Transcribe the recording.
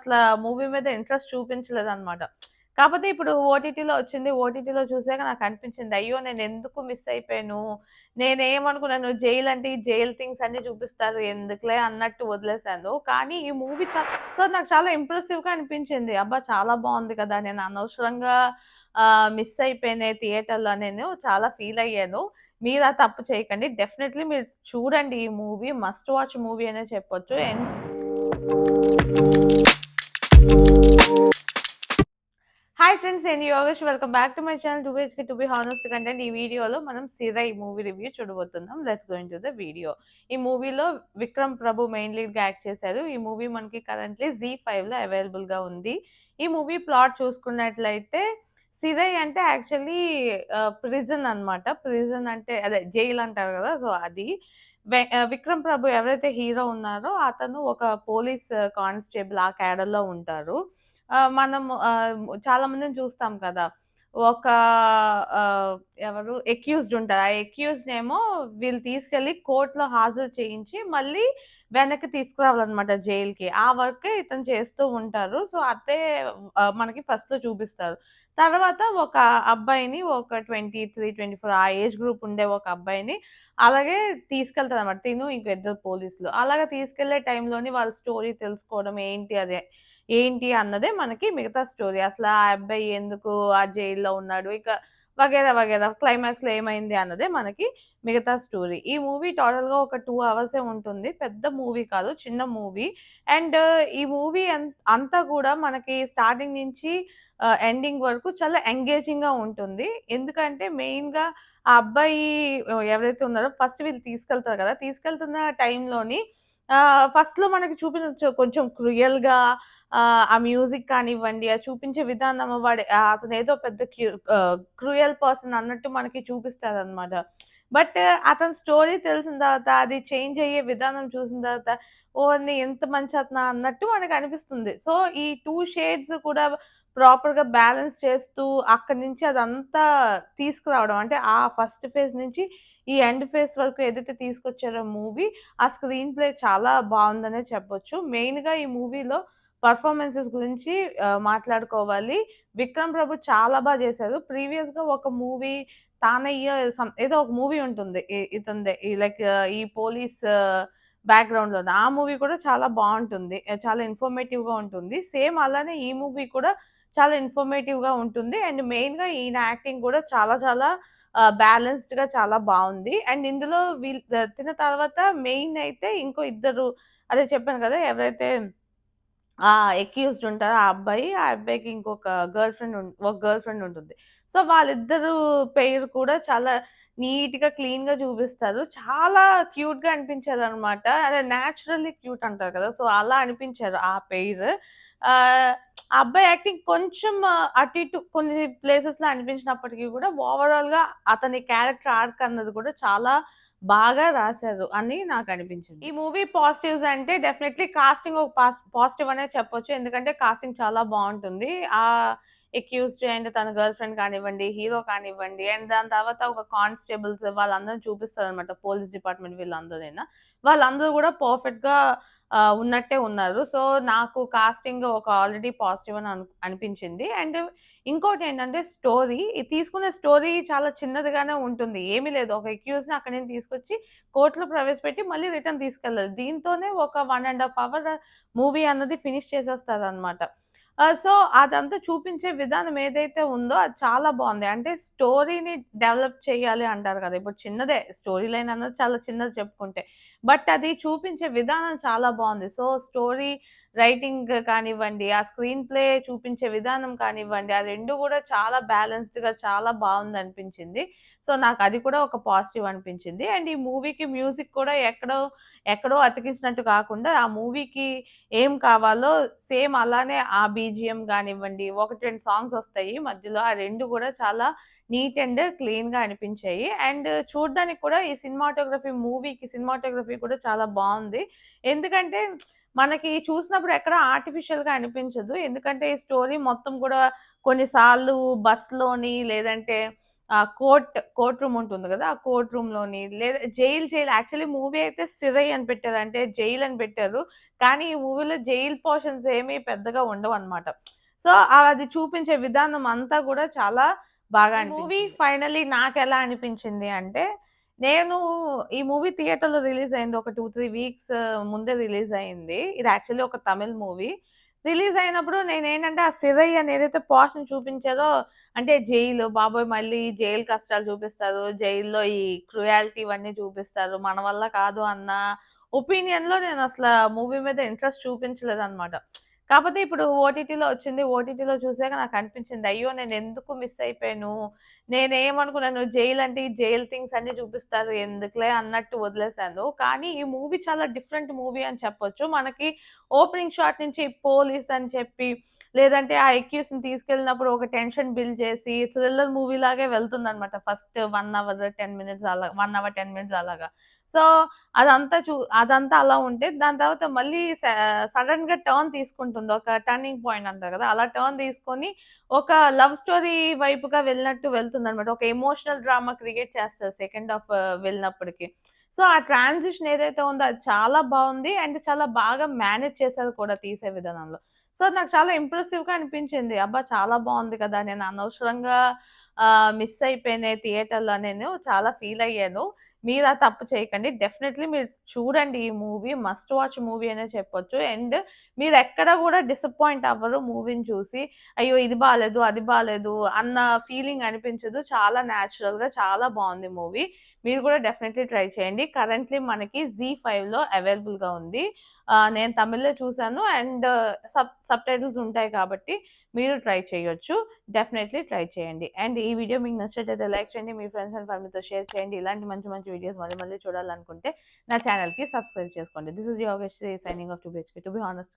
అసల మూవీ మీద ఇంట్రెస్ట్ చూపించలేదనమాట. కాపోతే ఇప్పుడు ఓటీటీలో వచ్చింది. ఓటీటీలో చూసాక నాకనిపించింది. అయ్యో! నేనెందుకు మిస్ అయిపోయాను. నేనేమనుకున్నాను జైల్ అంటే ఈ జైల్ థింగ్స్ అన్నీ చూపిస్తారు. ఎందుకులే అన్నట్టు వదిలేసాను. కానీ ఈ మూవీ నాకు చాలా ఇంప్రెసివ్‌గా అనిపించింది. అబ్బా! చాలా బావుంది కదా! నేను అనవసరంగా మిస్ అయిపోయానే థియేటర్‌లో నేను చాలా ఫీల్ అయ్యాను. మీరు ఆ తప్పు చేయకండి. డెఫినైట్‌లీ మీరు చూడండి ఈ మూవీ. మస్ట్ వాచ్ మూవీ అనే చెప్పొచ్చు. హాయ్ ఫ్రెండ్స్, నేను Yogesh. Welcome back to my channel 2 to be honest content. ఈ వీడియోలో మనం 'సిరై' మూవీ రివ్యూ చూడబోతున్నాం. Let's go into the video. ఈ మూవీలో విక్రమ్ ప్రభు మెయిన్ లీడ్‌గా యాక్ట్ చేశారు. ఈ మూవీ మనకి కరెంట్‌లీ జీ5లో అవైలబుల్‌గా ఉంది. ఈ మూవీ ప్లాట్ చూసుకున్నట్లయితే 'సిరై' అంటే యాక్చువల్లీ ప్రిజన్ అన్నమాట. ప్రిజన్ అంటే అదే జైల్ అంటారు కదా! సో, అది. విక్రమ్ ప్రభు ఎవరైతే హీరో ఉన్నారో అతను ఒక పోలీస్ కానిస్టేబుల్ ఆ క్యాడర్‌లో ఉంటారు. మనము చాలా మందిని చూస్తాం కదా! ఒక ఎవరు అక్యూజ్డ్ ఉంటారు. ఆ అక్యూజ్డ్‌నేమో వీళ్ళు తీసుకెళ్ళి కోర్ట్‌లో హాజరు చేయించి, మళ్ళీ వెనక్కి తీసుకురావాలన్నమాట జైలుకి. ఆ వర్కే ఇతను చేస్తూ ఉంటారు. సో, అదే మనకి ఫస్ట్‌లో చూపిస్తారు. తర్వాత ఒక అబ్బాయిని ఒక 23, 24 ఆ ఏజ్ గ్రూప్ ఉండే ఒక అబ్బాయిని అలాగే తీసుకెళ్తారన్నమాట. తిను ఇంకో ఇద్దరు పోలీసులు. అలాగా తీసుకెళ్ళే టైంలోని వాళ్ళ స్టోరీ తెలుసుకోవడం ఏంటి అన్నదే మనకి మిగతా స్టోరీ. అసల ఆ అబ్బాయి ఎందుకు ఆ జైల్‌లో ఉన్నాడు, ఇక వగైరా వగైరా క్లైమాక్స్‌లో ఏమైంది అన్నదే మనకి మిగతా స్టోరీ. ఈ మూవీ టోటల్‌గా ఒక 2 అవర్సే ఉంటుంది. పెద్ద మూవీ కాదు, చిన్న మూవీ. అండ్ ఈ మూవీ అంతా కూడా మనకి స్టార్టింగ్ నుంచి ఎండింగ్ వరకు చాలా ఎంగేజింగ్‌గా ఉంటుంది. ఎందుకంటే మెయిన్‌గా ఆ అబ్బాయి ఎవరైతే ఉన్నారో ఫస్ట్ వీళ్ళు తీసుకెళ్తారు కదా! తీసుకెళ్తున్న టైంలోని ఫస్ట్‌లో మనకి చూపించచ్చు కొంచెం క్రూయల్‌గా ఆ మ్యూజిక్ కానివ్వండి, ఆ చూపించే విధానం అతనేదో పెద్ద క్రూయల్ పర్సన్ అన్నట్టు మనకి చూపిస్తారనమాట. బట్ అతని స్టోరీ తెలిసిన తర్వాత, అది చేంజ్ అయ్యే విధానం చూసిన తర్వాత, ఓరిని ఎంత మంచి అతనా అన్నట్టు మనకనిపిస్తుంది. సో, ఈ 2 షేడ్స్ కూడా ప్రాపర్‌గా బ్యాలెన్స్ చేస్తూ అక్కడి నుంచి అదంతా తీసుకురావడం. అంటే ఆ ఫస్ట్ ఫేజ్ నుంచి ఈ ఎండ్ ఫేజ్ వరకు ఏదైతే తీసుకొచ్చారో మూవీ, ఆ స్క్రీన్ ప్లే చాలా బావుందనే చెప్పొచ్చు. మెయిన్‌గా ఈ మూవీలో పెర్ఫార్మన్సెస్ గురించి మాట్లాడుకోవాలి. విక్రమ్ ప్రభు చాలా చేశారు. ప్రీవియస్‌గా ఒక మూవీ 'తానయ్య' ఏదో ఒక మూవీ ఉంటుంది. ఇతనిదే లైక్ ఈ పోలీస్ బ్యాక్‌గ్రౌండ్‌లోది. ఆ మూవీ కూడా చాలా బావుంటుంది. చాలా ఇన్ఫర్మేటివ్‌గా ఉంటుంది. సేమ్ అలానే ఈ మూవీ కూడా చాలా ఇన్ఫర్మేటివ్‌గా ఉంటుంది. అండ్ మెయిన్‌గా ఈయన యాక్టింగ్ కూడా చాలా చాలా బ్యాలెన్స్‌డ్‌గా చాలా బావుంది. అండ్ ఇందులో తిన తర్వాత మెయిన్ అయితే ఇంకో ఇద్దరు, అదే చెప్పాను కదా! ఎవరైతే ఆ! అక్యూజ్డ్ ఉంటారు ఆ అబ్బాయి. ఆ అబ్బాయికి ఇంకొక గర్ల్ ఫ్రెండ్ ఉంటుంది. సో, వాళ్ళిద్దరూ పెయిర్ కూడా చాలా నీట్‌గా, క్లీన్‌గా చూపిస్తారు. చాలా క్యూట్‌గా అనిపించారనమాట. అదే నేచురల్లీ క్యూట్ అంటారు కదా! సో, అలా అనిపించారు ఆ పెయిర్. ఆ అబ్బాయి యాక్టింగ్ కొంచెం అటు ఇటు కొన్ని ప్లేసెస్‌లో అనిపించినప్పటికి కూడా ఓవరాల్‌గా అతని క్యారెక్టర్ ఆర్క్ అన్నది కూడా చాలా బాగా రాశారు అని నాకనిపించింది. ఈ మూవీ పాజిటివ్స్ అంటే డెఫినైట్‌లీ కాస్టింగ్ ఒక పాజిటివ్ అనే చెప్పొచ్చు. ఎందుకంటే కాస్టింగ్ చాలా బావుంటుంది. అక్యూజ్డ్ అండ్ తన గర్ల్ ఫ్రెండ్ కానివ్వండి, హీరో కానివ్వండి, అండ్ దాని తర్వాత ఒక కానిస్టేబుల్స్ వాళ్ళందరిని చూపిస్తారనమాట. Police department వీళ్ళందరిన. వాళ్ళందరూ కూడా పర్ఫెక్ట్‌గా ఉన్నట్టే ఉన్నారు. సో, నాకు కాస్టింగ్ ఒక ఆల్రెడీ పాజిటివ్ అని అనిపించింది. అండ్ ఇంకోటేంటంటే స్టోరీ. తీసుకునే స్టోరీ చాలా చిన్నదిగానే ఉంటుంది. ఏమీ లేదు. ఒక అక్యూజ్‌ని అక్కడి నుంచి తీసుకొచ్చి కోర్ట్‌లో ప్రవేశపెట్టి మళ్ళీ రిటర్న్ తీసుకెళ్ళాలి. దీంతోనే ఒక 1 ½ అవర్ మూవీ అన్నది ఫినిష్ చేసేస్తారనమాట. సో, అదంతా చూపించే విధానం ఏదైతే ఉందో అది చాలా బావుంది. అంటే స్టోరీని డెవలప్ చేయాలి అంటారు కదా! ఇప్పుడు చిన్నదే స్టోరీ లైన్ అన్నది చాలా చిన్నది చెప్పుకుంటే. బట్ అది చూపించే విధానం చాలా బావుంది. సో, స్టోరీ రైటింగ్ కానివ్వండి, ఆ స్క్రీన్ ప్లే చూపించే విధానం కానివ్వండి, ఆ 2 గూడా చాలా బ్యాలెన్స్‌డ్‌గా చాలా బావుందనిపించింది. సో, నాకది కూడా ఒక పాజిటివ్ అనిపించింది. అండ్ ఈ మూవీకి మ్యూజిక్ కూడా ఎక్కడో అతికించినట్టు కాకుండా, ఆ మూవీకి ఏం కావాలో సేమ్ అలానే ఆ బీజీఎం గానివ్వండి, 1, 2 సాంగ్స్ ఒస్తాయి మధ్యలో. ఆ 2 గూడా చాలా నీట్ అండ్ క్లీన్‌గా అనిపించాయి. అండ్ చూడ్డానికి కూడా ఈ సినిమాటోగ్రఫీ కూడా చాలా బావుంది. ఎందుకంటే మనకి చూసినప్పుడు ఎక్కడ ఆర్టిఫిషియల్‌గా అనిపించదు. ఎందుకంటే ఈ స్టోరీ మొత్తం కూడా కొన్ని సార్లు బస్‌లోని లేదంటే కోర్ట్ రూమ్ ఉంటుంది కదా! ఆ కోర్ట్ రూమ్‌లోని లేదా జైల్ యాక్చువల్లీ మూవీ అయితే 'సిరై' అని పెట్టారు. అంటే జైల్ అని పెట్టారు. కానీ ఈ మూవీలో జైల్ పోర్షన్స్ ఏమి పెద్దగా ఉండవన్నమాట. సో, అది చూపించే విధానం అంతా కూడా చాలా బాగా మూవీ ఫైనల్లీ నాకెలా అనిపించింది అంటే, నేను ఈ మూవీ థియేటర్‌లో రిలీజ్ అయింది. ఒక 2, 3 వీక్స్ ముందే రిలీజ్ అయింది. ఇది యాక్చువల్లీ ఒక తమిళ్ మూవీ. రిలీజ్ అయినప్పుడు నేనేంటంటే, ఆ 'సిరై' అని ఏదైతే పోర్షన్ చూపించారో అంటే జైలు బాబోయ్! మళ్ళీ జైలు కష్టాలు చూపిస్తారు. జైల్‌లో ఈ క్రుయాలిటీ ఇవన్నీ చూపిస్తారు. మన వల్ల కాదు అన్న ఒపీనియన్‌లో నేనసల మూవీ మీద ఇంట్రెస్ట్ చూపించలేదనమాట. కాపోతే ఇప్పుడు ఓటీటీలో వచ్చింది. ఓటీటీలో చూసాక నాకనిపించింది. అయ్యో! నేనెందుకు మిస్ అయిపోయాను. నేనేమనుకున్నాను జైల్ అంటే ఈ జైల్ థింగ్స్ అన్నీ చూపిస్తారు. ఎందుకులే అన్నట్టు వదిలేసాను. కానీ ఈ మూవీ చాలా డిఫరెంట్ మూవీ అని చెప్పొచ్చు. మనకి ఓపెనింగ్ షాట్ నుంచి పోలీస్ అని చెప్పి లేదంటే ఆ అక్యూజ్‌ని తీసుకెళ్ళినప్పుడు ఒక టెన్షన్ బిల్డ్ చేసి థ్రిల్లర్ మూవీ లాగే వెళ్తుందనమాట. ఫస్ట్ 1 అవర్ 10 మినిట్స్ అలా 1 అవర్ 10 మినిట్స్ అలాగా. సో, అదంతా అలా ఉంటే దాని తర్వాత మళ్ళీ సడెన్‌గా టర్న్ తీసుకుంటుంది. ఒక టర్నింగ్ పాయింట్ అంటారు కదా! అలా టర్న్ తీసుకొని ఒక లవ్ స్టోరీ వైపుగా వెళ్ళినట్టు వెళ్తుందనమాట. ఒక ఎమోషనల్ డ్రామా క్రియేట్ చేస్తది సెకండ్ హాఫ్ వెళ్ళినప్పటికి. సో, ఆ ట్రాన్సిషన్ ఏదైతే ఉందో అది చాలా బావుంది. అండ్ చాలా బాగా మేనేజ్ చేశారు కూడా తీసే విధానంలో. సో, నాకు చాలా ఇంప్రెసివ్‌గా అనిపించింది. అబ్బా! చాలా బావుంది కదా! నేను అనవసరంగా మిస్ అయిపోయానే థియేటర్‌లో నేను చాలా ఫీల్ అయ్యాను. మీరు ఆ తప్పు చేయకండి. డెఫినైట్‌లీ మీరు చూడండి ఈ మూవీ. మస్ట్ వాచ్ మూవీ అనే చెప్పొచ్చు. అండ్ మీరెక్కడ గూడా డిసప్పాయింట్ అవ్వరు మూవీని చూసి. అయ్యో! ఇది బాలేదు, అది బాలేదు అన్న ఫీలింగ్ అనిపించదు. చాలా నేచురల్‌గా చాలా బావుంది మూవీ. మీరు కూడా డెఫినైట్‌లీ ట్రై చేయండి. కరెంట్‌లీ మనకి జీ ఫైవ్‌లో అవైలబుల్‌గా ఉంది. నేను తమిళ్‌లో చూసాను. అండ్ సబ్‌టైటిల్స్ ఉంటాయి కాబట్టి మీరు ట్రై చేయొచ్చు. డెఫినైట్‌లీ ట్రై చేయండి. అండ్ ఈ వీడియో మీకు నచ్చినట్టయితే లైక్ చేయండి. మీ ఫ్రెండ్స్ అండ్ ఫ్యామిలీతో షేర్ చేయండి. ఇలాంటి మంచి మంచి వీడియోస్ మళ్ళీ మళ్ళీ చూడాలనుకుంటే నా ఛానెల్‌కి సబ్స్క్రైబ్ చేసుకోండి. This is Yogeshwari signing off to be honest.